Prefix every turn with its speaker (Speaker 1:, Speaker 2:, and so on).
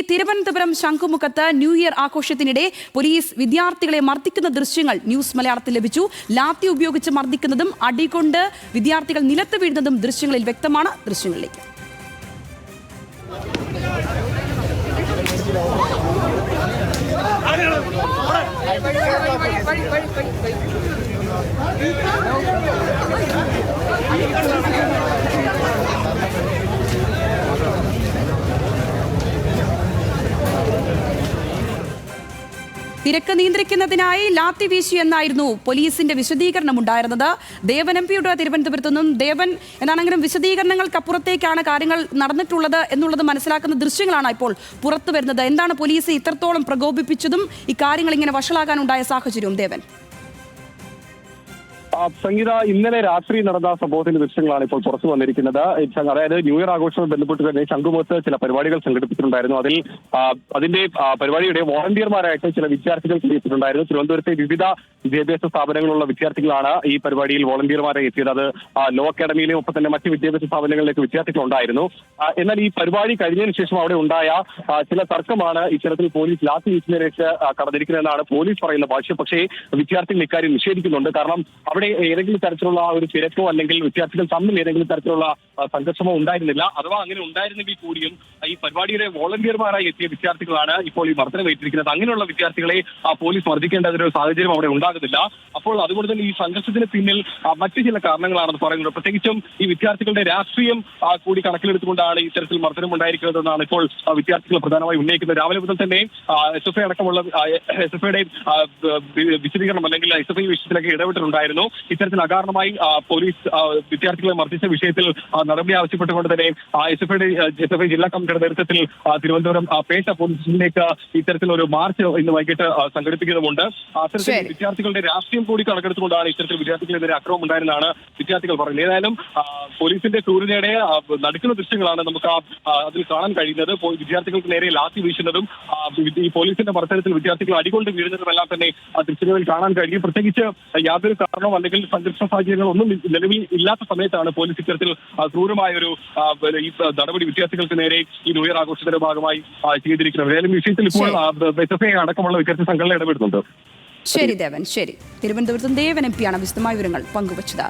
Speaker 1: Thiruvananthapuram ശംഖുമുഖത്ത് new year ആഘോഷത്തിനിടെ police വിദ്യാർത്ഥികളെ മർദ്ദിക്കുന്ന ദൃശ്യങ്ങൾ news മലയാളത്തിൽ ലഭിച്ചു. ലാത്തി ഉപയോഗിച്ച് മർദ്ദിക്കുന്നതും അടികൊണ്ട് വിദ്യാർത്ഥികൾ നിലത്ത് വീഴുന്നതും ദൃശ്യങ്ങളിൽ വ്യക്തമാണ്. ദൃശ്യങ്ങളിലേക്ക്. തിരക്ക് നിയന്ത്രിക്കുന്നതിനായി ലാത്തി വീശി എന്നായിരുന്നു പോലീസിന്റെ വിശദീകരണം ഉണ്ടായിരുന്നത്. ദേവൻ എംപിയുടെ തിരുവനന്തപുരത്തു നിന്നും. ദേവൻ, എന്താണെങ്കിലും വിശദീകരണങ്ങൾക്കപ്പുറത്തേക്കാണ് കാര്യങ്ങൾ നടന്നിട്ടുള്ളത് എന്നുള്ളത് മനസ്സിലാക്കുന്ന ദൃശ്യങ്ങളാണ് ഇപ്പോൾ പുറത്തു വരുന്നത്. എന്താണ് പോലീസ് ഇത്രത്തോളം പ്രകോപിപ്പിച്ചതും ഇക്കാര്യങ്ങൾ ഇങ്ങനെ വഷളാകാനുണ്ടായ സാഹചര്യവും ദേവൻ?
Speaker 2: സംഗീത, ഇന്നലെ രാത്രി നടന്ന സംഭവത്തിന്റെ ദൃശ്യങ്ങളാണ് ഇപ്പോൾ പുറത്തു വന്നിരിക്കുന്നത്. അതായത് ന്യൂ ഇയർ ആഘോഷവുമായി ബന്ധപ്പെട്ട് തന്നെ ശംഖുമുഖത്ത് ചില പരിപാടികൾ സംഘടിപ്പിച്ചിട്ടുണ്ടായിരുന്നു. അതിന്റെ പരിപാടിയുടെ വോളണ്ടിയർമാരായിട്ട് ചില വിദ്യാർത്ഥികൾ എത്തിയിട്ടുണ്ടായിരുന്നു. തിരുവനന്തപുരത്തെ വിവിധ വിദ്യാഭ്യാസ സ്ഥാപനങ്ങളുള്ള വിദ്യാർത്ഥികളാണ് ഈ പരിപാടിയിൽ വോളണ്ടിയർമാരായി എത്തിയത്. അത് ലോ അക്കാഡമിയിലും ഒപ്പം തന്നെ മറ്റ് വിദ്യാഭ്യാസ സ്ഥാപനങ്ങളിലേക്ക് വിദ്യാർത്ഥികൾ ഉണ്ടായിരുന്നു. എന്നാൽ ഈ പരിപാടി കഴിഞ്ഞതിന് ശേഷം അവിടെ ഉണ്ടായ ചില തർക്കമാണ് ഇത്തരത്തിൽ പോലീസ് ലാത്തി വീശിലേക്ക് കടന്നിരിക്കുന്നതെന്നാണ് പോലീസ് പറയുന്ന ഭാഷ്യം. പക്ഷേ വിദ്യാർത്ഥികൾ ഇക്കാര്യം നിഷേധിക്കുന്നുണ്ട്. കാരണം അവിടെ ഏതെങ്കിലും തരത്തിലുള്ള ഒരു തിരക്കോ അല്ലെങ്കിൽ വിദ്യാർത്ഥികൾ തമ്മിൽ ഏതെങ്കിലും തരത്തിലുള്ള സംഘർഷമോ ഉണ്ടായിരുന്നില്ല. അഥവാ അങ്ങനെ ഉണ്ടായിരുന്നെങ്കിൽ കൂടിയും ഈ പരിപാടിയുടെ വോളണ്ടിയർമാരായി എത്തിയ വിദ്യാർത്ഥികളാണ് ഇപ്പോൾ ഈ മർദ്ദനമേറ്റിരിക്കുന്നത്. അങ്ങനെയുള്ള വിദ്യാർത്ഥികളെ പോലീസ് മർദ്ദിക്കേണ്ടതൊരു സാഹചര്യം അവിടെ ഉണ്ടാകുന്നില്ല. അപ്പോൾ അതുകൊണ്ട് തന്നെ ഈ സംഘർഷത്തിന് പിന്നിൽ മറ്റു ചില കാരണങ്ങളാണെന്ന് പറയുന്നത്. പ്രത്യേകിച്ചും ഈ വിദ്യാർത്ഥികളുടെ രാഷ്ട്രീയം കൂടി കണക്കിലെടുത്തുകൊണ്ടാണ് ഇത്തരത്തിൽ മർദ്ദനം ഉണ്ടായിരിക്കുന്നതെന്നാണ് ഇപ്പോൾ വിദ്യാർത്ഥികൾ പ്രധാനമായി ഉന്നയിക്കുന്നത്. രാവിലെ മുതൽ തന്നെ SFI അടക്കമുള്ള SFIയുടെ വിശദീകരണം അല്ലെങ്കിൽ SFI വിഷയത്തിലൊക്കെ ഇടപെട്ടിട്ടുണ്ടായിരുന്നു. ഇത്തരത്തിൽ അകാരണമായി പോലീസ് വിദ്യാർത്ഥികളെ മർദ്ദിച്ച വിഷയത്തിൽ നടപടി ആവശ്യപ്പെട്ടുകൊണ്ട് തന്നെ SFI ജില്ലാ കമ്മിറ്റിയുടെ നേതൃത്വത്തിൽ തിരുവനന്തപുരം പേട്ട പോലീസ് സ്റ്റേഷനിലേക്ക് ഇത്തരത്തിലൊരു മാർച്ച് ഇന്ന് വൈകിട്ട് സംഘടിപ്പിക്കുന്നുമുണ്ട്. അത്തരത്തിൽ വിദ്യാർത്ഥികളുടെ രാഷ്ട്രീയം കൂടി കണക്കെടുത്തുകൊണ്ടാണ് ഇത്തരത്തിൽ വിദ്യാർത്ഥികളെതിരെ അക്രമം ഉണ്ടായിരുന്നാണ് വിദ്യാർത്ഥികൾ പറയുന്നത്. ഏതായാലും പോലീസിന്റെ ക്രൂരതയുടെ നടക്കുന്ന ദൃശ്യങ്ങളാണ് നമുക്ക് അതിൽ കാണാൻ കഴിയുന്നത്. വിദ്യാർത്ഥികൾക്ക് നേരെ ലാത്തി വീശുന്നതും ഈ പോലീസിന്റെ മർദ്ദനത്തിൽ വിദ്യാർത്ഥികൾ അടികൊണ്ട് വീഴുന്നതുമെല്ലാം തന്നെ ദൃശ്യങ്ങളിൽ കാണാൻ കഴിയും. പ്രത്യേകിച്ച് യാതൊരു കാരണവും അല്ലെങ്കിൽ സംഘർഷ സാഹചര്യങ്ങൾ ഒന്നും നിലവിൽ ഇല്ലാത്ത സമയത്താണ് പോലീസ് ഇത്തരത്തിൽ ക്രൂരമായ ഒരു ഈ നടപടി വിദ്യാർത്ഥികൾക്ക് നേരെ ഈ ന്യൂ ഇയർ ആഘോഷത്തിന്റെ ഭാഗമായി ചെയ്തിരിക്കുന്നത്. ഏതായാലും വിഷയത്തിൽ ഇപ്പോൾ SFI അടക്കമുള്ള വിദ്യാർത്ഥി സംഘടന ഇടപെടുന്നുണ്ട്.
Speaker 1: ശരി ദേവൻ, ശരി. തിരുവനന്തപുരത്തും ദേവൻ MP ആണ് വിശദമായ വിവരങ്ങൾ പങ്കുവച്ചത്.